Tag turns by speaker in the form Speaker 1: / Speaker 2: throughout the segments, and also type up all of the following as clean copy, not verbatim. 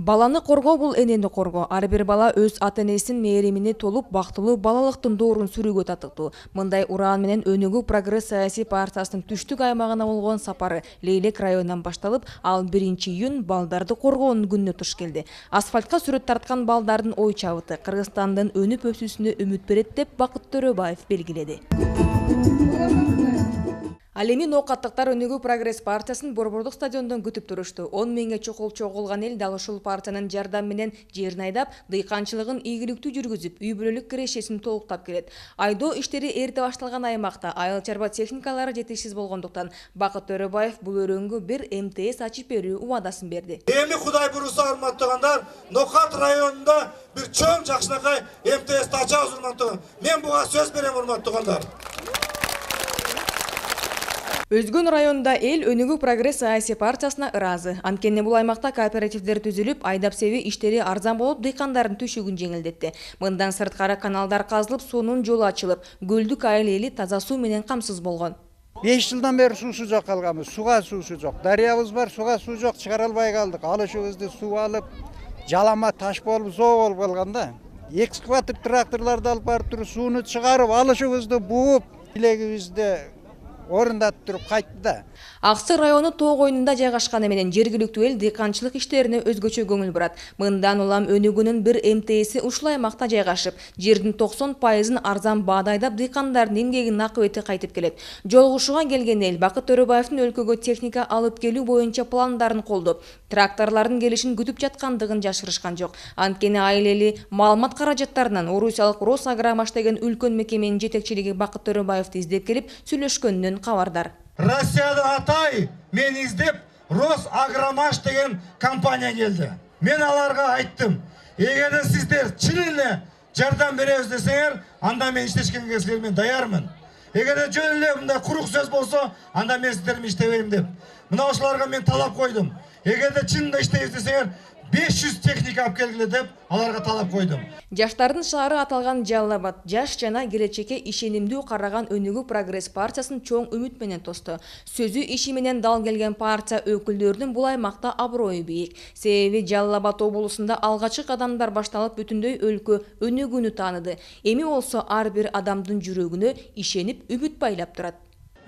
Speaker 1: Баланы коргоо бул энени коргоо. Ар бир бала өз ата-энесинин мээримине толуп, бактылуу балалыктын доорун сүрүүгө татыктуу. Мындай ураан менен Өнүгүү Прогресс саясий партиясынын түштүк аймагына болгон сапары Лейлек районунан башталып, ал 1-июнь балдарды коргоонун күнүнө туш келди. Асфальтка сүрөт тарткан балдардын ой чабыты Кыргызстандын өнүп өсүүсүнө үмүт берет деп Бакыт Төрөбаев белгиледи. Ал эми ноокаттыктар Өнүгүү Прогресс партиясын Борбордук стадиондон күтүп турушту. 10 миңге чогулган эл дал ушул партиянын жардамы менен жерин айдап, дыйканчылыгын ийгиликтүү жүргүзүп, үй бүлөлүк кирешесин толуктап келет. Айдоо иштери эрте башталган аймакта айыл чарба техникалары жетишсиз болгондуктан Бакыт Төрөбаев бул өрөнгө бир МТС ачып берүү убадасын берди.
Speaker 2: Эми Кудай буйруса, урматтуугандар, Нокат районунда бир чоң жакшынакай МТС ачабыз, урматтуугандар. Мен буга сөз берем, урматтуугандар.
Speaker 1: Өзгөн районда эл Өнүгүү Прогресс саясий партиясына ыраазы. Анткени бул аймакта кооперативдер түзүлүп, айдап себи иштери арзан болуп, дыйкандардын түшүгүн жеңилдетти. Мындан сырткары каналдар казылып, суунун жолу ачылып, Гөлдүк айыл эли таза суу менен камсыз болгон.
Speaker 3: 5 жылдан бери суусуз жок калганбыз. Суга суусу жок. Дарыябыз бар, суга суу жок, чыгара албай калдык. Алышыбызды суу алып, жалама таш болуп, зоо болуп калган да. Экскаватор тракторларды алып барып туруп, сууну чыгарып, алышыбызды бууп, илегибизди орындатып туруп кайтты да.
Speaker 1: Аксы району тоо койнунда жайгашканы менен жергиликтүү эл дыйканчылык иштерине өзгөчө көңүл бурат. Мындан улам Өнүгүүнүн бир МТСи ушул аймакта жайгашып, жердин 90%ын арзан баада айдап, дыйкандардын эмгегинин акыбети кайтып келет. Жолугушууга келген эл Бакыт Төрөбаевдин өлкөгө техника алып келүү боюнча пландарын колдоп, тракторлордун келишин күтүп жаткандыгын жашырышкан жок. Анткени айыл эли маалымат каражаттарынан орусиялык Росагромаш деген үлкөн мекеменин жетекчилиги Бакыт Төрөбаевди издеп келип сүйлөшкөнүнөн кабардар.
Speaker 2: Россияда атай мен издеп Росагромаш деген компания келди. Мен аларга айттым, эгерде сиздер чын эле жардам беребиз десеңер, анда мен иштешкенге силермен даярмын. Эгерде жөн эле мындай курук сөз болсо, анда мен сиздер менен иштебейм деп. Мына ошолорго мен талап койдум. Эгерде чынында иштейбиз десеңер, 500 техника алып келгиле деп аларга талап койдум.
Speaker 1: Жаштардын шаары аталган Жалал Абад жаш жана келечекке ишенимдүү караган Өнүгүү Прогресс партиясын чоң үмүт менен тосту. Сөзү иши менен дал келген партия өкүлдөрүнүн бул аймакта аброю бийик. Себеби Жалал Абад облусунда алгачкы кадамдар башталып, бүтүндөй өлкө өнүгүүнү тааныды. Эми болсо ар бир адамдын жүрөгүнө ишенип, үмүт байлап турат.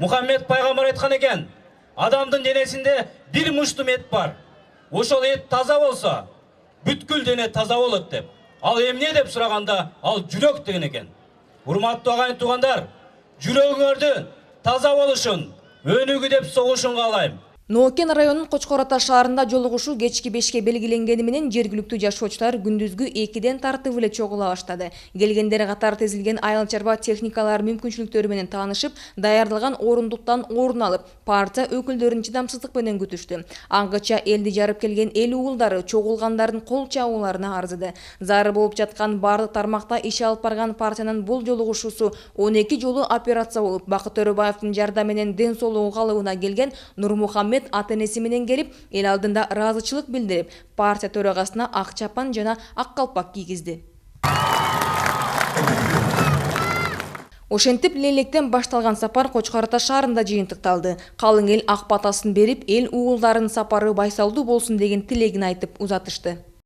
Speaker 4: Мухаммед пайгамбар айткан экен, адамдын денесинде бир муштум эт бар. Ошол эт таза болсо, бүткүл дене таза болот деп. Ал эмне деп сураганда, ал жүрөк деген экен. Урматтуу агайын туугандар, жүрөгүңөрдүн таза болушун, өнүгүү деп согушун каалайм.
Speaker 1: Ноокен районунун Кочкор Ата шаарында жолугушуу кечки 5ке белгиленгени менен жергиликтүү жашоочулар күндүзгү 2ден тартып эле чогула баштады. Келгендер катар тизилген айыл чарба техникалар мүмкүнчүлүктөрү менен таанышып, даярдалган орундуктан орун алып, партия өкүлдөрүн чыдамсыздык менен күтүштү. Аңгыча элди жарып келген эл уулдары чогулгандардын кол чабууларына арзыды. Зары болуп жаткан бардык тармакта иш алып барган партиянын бул жолугушуусу 12 жолу операция болуп, Бакыт Төрөбаевдин жардамы менен ден соолугу калыбына келген Нурмухаммед ата-энеси менен келип, эл алдында ыраазычылык билдирип, партия төрагасына ак чапан жана ак калпак кийгизди. Ошентип Лейлектен башталган сапар Кочкор Ата шаарында жыйынтыкталды. Калың эл ак батасын берип, эл уулдарынын сапары байсалдуу болсун деген тилегин айтып узатышты.